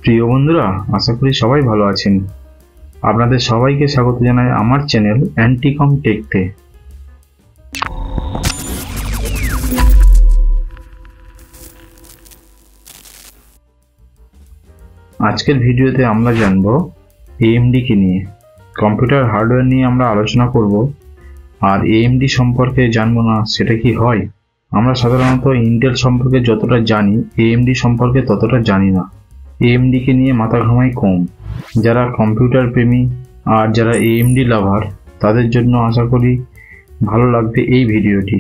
প্রিয় বন্ধুরা, আশা করি সবাই ভালো আছেন। আপনাদের সবাইকে স্বাগত জানাই আমার চ্যানেল অ্যান্টিকম টেকতে। আজকের ভিডিওতে আমরা জানব AMD কে নিয়ে। কম্পিউটার হার্ডওয়্যার নিয়ে আমরা আলোচনা করব। আর AMD সম্পর্কে জানবো না সেটা কি হয়? আমরা সাধারণত ইন্টেল সম্পর্কে যতটা জানি AMD সম্পর্কে ততটা জানি না। AMD কে নিয়ে মাথা ঘামাই কম। যারা কম্পিউটার প্রেমী আর যারা AMD লাভার তাদের জন্য আশা করি ভালো লাগবে এই ভিডিওটি।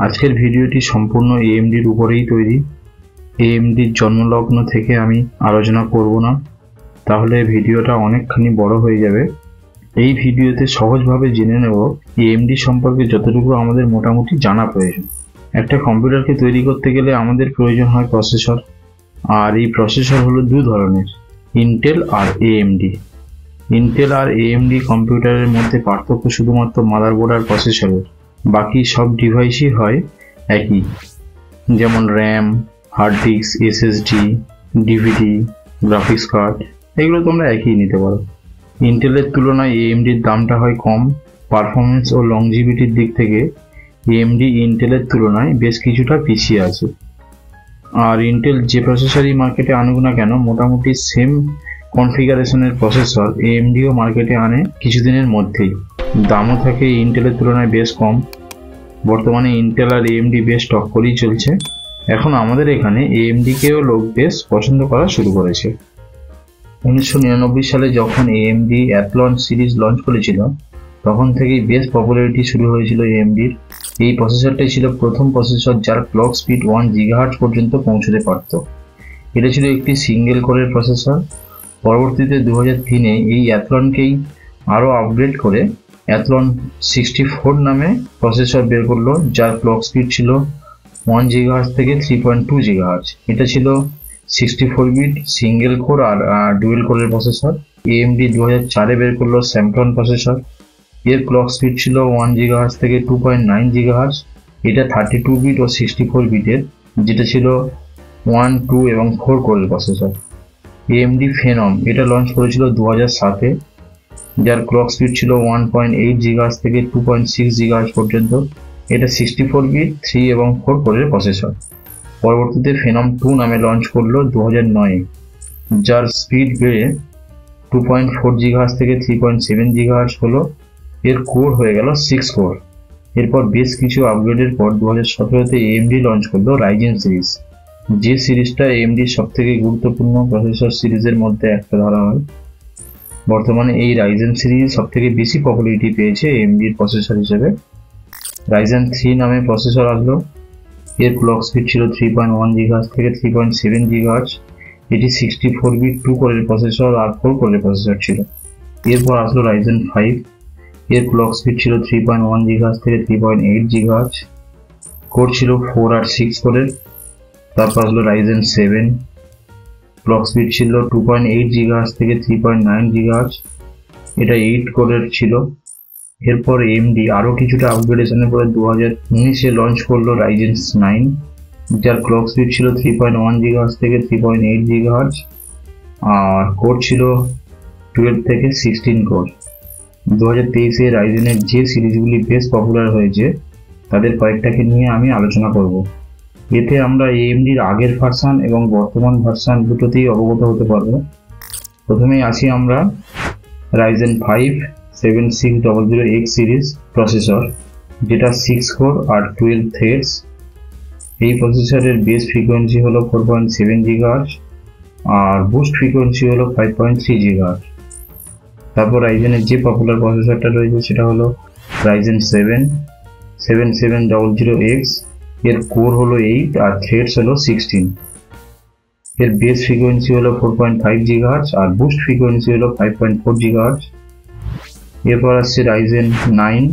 আজকের ভিডিওটি সম্পূর্ণ AMDর উপরেই তৈরি। AMDর জন্মলগ্ন থেকে আমি আলোচনা করব না, তাহলে ভিডিওটা অনেকখানি বড় হয়ে যাবে। এই ভিডিওতে সহজভাবে জেনে নেব AMD সম্পর্কে যতটুকু আমাদের মোটামুটি জানা প্রয়োজন। একটা কম্পিউটারকে তৈরি করতে গেলে আমাদের প্রয়োজন হয় প্রসেসর। আর এই প্রসেসর হলো দু ধরনের, ইন্টেল আর AMD। ইন্টেল আর AMD কম্পিউটারের মধ্যে পার্থক্য শুধুমাত্র মাদারবোর্ড আর প্রসেসরের। বাকি সব ডিভাইসই হয় একই, যেমন RAM, hard disk, SSD, DVD, graphics card, এগুলো তোমরা একই নিতে পারো। ইন্টেলের তুলনায় AMDর দামটা হয় কম। পারফরমেন্স ও লংজিভিটির দিক থেকে AMD ইন্টেলের তুলনায় বেশ কিছুটা পিছিয়ে আছে। আর ইন্টেল যে প্রসেসরই মার্কেটে আনুক না কেন, মোটামুটি সেম কনফিগারেশনের প্রসেসর AMDও মার্কেটে আনে কিছুদিনের মধ্যেই। দামও থাকে ইন্টেলের তুলনায় বেশ কম। বর্তমানে ইন্টেল আর AMD বেশ টক্করই চলছে। এখন আমাদের এখানে AMDকেও লোক বেশ পছন্দ করা শুরু করেছে। 1999 সালে যখন AMD অ্যাথলন সিরিজ লঞ্চ করেছিল তখন থেকেই বেশ পপুলারিটি শুরু হয়েছিল AMDর। এই প্রসেসরটাই ছিল প্রথম প্রসেসর যার ক্লক স্পিড 1 GHz পর্যন্ত পৌঁছতে পারত। এটা ছিল একটি সিঙ্গেল কোরের প্রসেসর। পরবর্তীতে 2003-এ এই অ্যাথলনকেই আরও আপগ্রেড করে অ্যাথলন 64 নামে প্রসেসর বের করলো, যার ক্লক স্পিড ছিল 1 GHz থেকে 3.2 GHz। এটা ছিল 64 বিট সিঙ্গেল কোর আর ডুয়েল কোরের প্রসেসর। AMD 2004-এ বের করলো স্যামটন প্রসেসর। এর ক্লক স্পিড ছিল 1 GHz থেকে 2.9 GHz। এটা 32 বিট ও 64 বিটের, যেটা ছিল 1, 2 এবং 4 কোরের প্রসেসর। AMD Phenom এটা লঞ্চ করেছিল 2007-এ, যার ক্লক স্পিড ছিল 1.8 GHz থেকে 2.6 GHz পর্যন্ত। এটা 64 বিট 3 এবং 4 কোরের প্রসেসর। পরবর্তীতে Phenom 2 নামে লঞ্চ করলো 2009-এ, যার স্পিড বেড়ে 2.4 GHz থেকে 3.7 GHz হলো। এর কোর হয়ে গেল 6 কোর। এরপর বেশ কিছু আপগ্রেডের পর 2017-তে AMD লঞ্চ করলো Ryzen সিরিজ, যে সিরিজটা AMDর সবথেকে গুরুত্বপূর্ণ প্রসেসর সিরিজের মধ্যে একটা ধরা হয়। বর্তমানে এই Ryzen সিরিজ সবথেকে বেশি পপুলারিটি পেয়েছে AMDর প্রসেসর হিসেবে। Ryzen 3 নামে প্রসেসর আসলো। এর ক্লক স্পিড ছিল 3.1 GHz থেকে 3.7 GHz। এটি 64 বিট 2 কোরের প্রসেসর আর 4 কোরের প্রসেসর ছিল। এরপর আসলো Ryzen 5। এর ক্লক স্পিড ছিল 3.1 GHz থেকে 3.8 GHz। কোর ছিল 4 আর 6 কোরের। তারপর আসলো Ryzen 7। ক্লক স্পিড ছিল 2.8 GHz থেকে 3.9 GHz। এটা 8 কোরের ছিল। এরপর AMD আরও কিছুটা আপগ্রেডেশনের পরে 2019-এ লঞ্চ করলো Ryzen 9, যার ক্লক স্পিড ছিল 3.1 GHz থেকে 3.8 GHz আর কোর ছিল 12 থেকে 16 কোর। 2023-এ Ryzen-এর যে সিরিজগুলি বেশ পপুলার হয়েছে তাদের কয়েকটাকে নিয়ে আমি আলোচনা করব। এতে আমরা AMDর আগের ভার্সান এবং বর্তমান ভার্সান দুটোতেই অবগত হতে পারবো। প্রথমেই আসি আমরা Ryzen 5 7600X সিরিজ প্রসেসর, যেটা 6 কোর আর 12 থ্রেডস। এই প্রসেসরের বেস ফ্রিকোয়েন্সি হলো 4.7 GHz আর বুস্ট ফ্রিকোয়েন্সি হলো 5.3 GHz। তারপর Ryzen-এর যে পপুলার প্রসেসরটা রয়েছে সেটা হলো Ryzen 7 7700X। এর কোর হলো 8 আর থ্রেডস হলো 16। এর বেস ফ্রিকোয়েন্সি হলো 4.5 GHz আর বুস্ট ফ্রিকোয়েন্সি হলো 5.4 GHz। এরপর আসছে Ryzen 9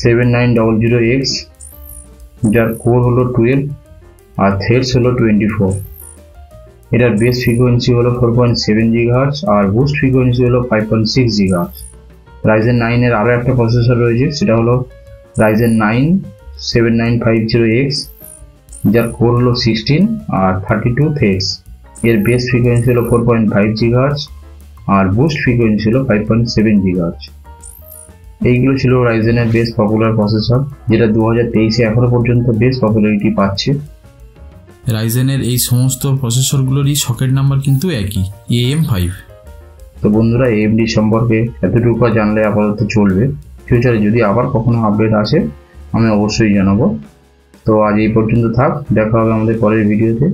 7900X, যার কোর হলো 12 আর থ্রেডস হলো 24। এটার বেস ফ্রিকোয়েন্সি হলো 4.7 GHz আর বুস্ট ফ্রিকোয়েন্সি হলো 5.6 GHz। Ryzen 9 এর আরো একটা প্রসেসর রয়েছে, সেটা হলো Ryzen 9 7950X, যার কোর হলো 16 আর 32 থ্রেডস। এর বেস ফ্রিকোয়েন্সি হলো 4.5 GHz আর বুস্ট ফ্রিকোয়েন্সি হলো 5.7 GHz। এইগুলো ছিল রাইজেনের বেশ পপুলার প্রসেসর, যেটা 2023-এ এখনো পর্যন্ত বেশ পপুলারিটি পাচ্ছে। রাইজেনের এই সমস্ত প্রসেসরগুলোরই সকেট নাম্বার কিন্তু একই, AM5। তো বন্ধুরা, AMD সম্পর্কে এতটুকু জানলে আপাতত চলবে। ফিউচারে যদি আবার কখনো আপডেট আসে আমি অবশ্যই জানাবো। তো আজ এই পর্যন্ত থাক, দেখা হবে আমাদের পরের ভিডিওতে।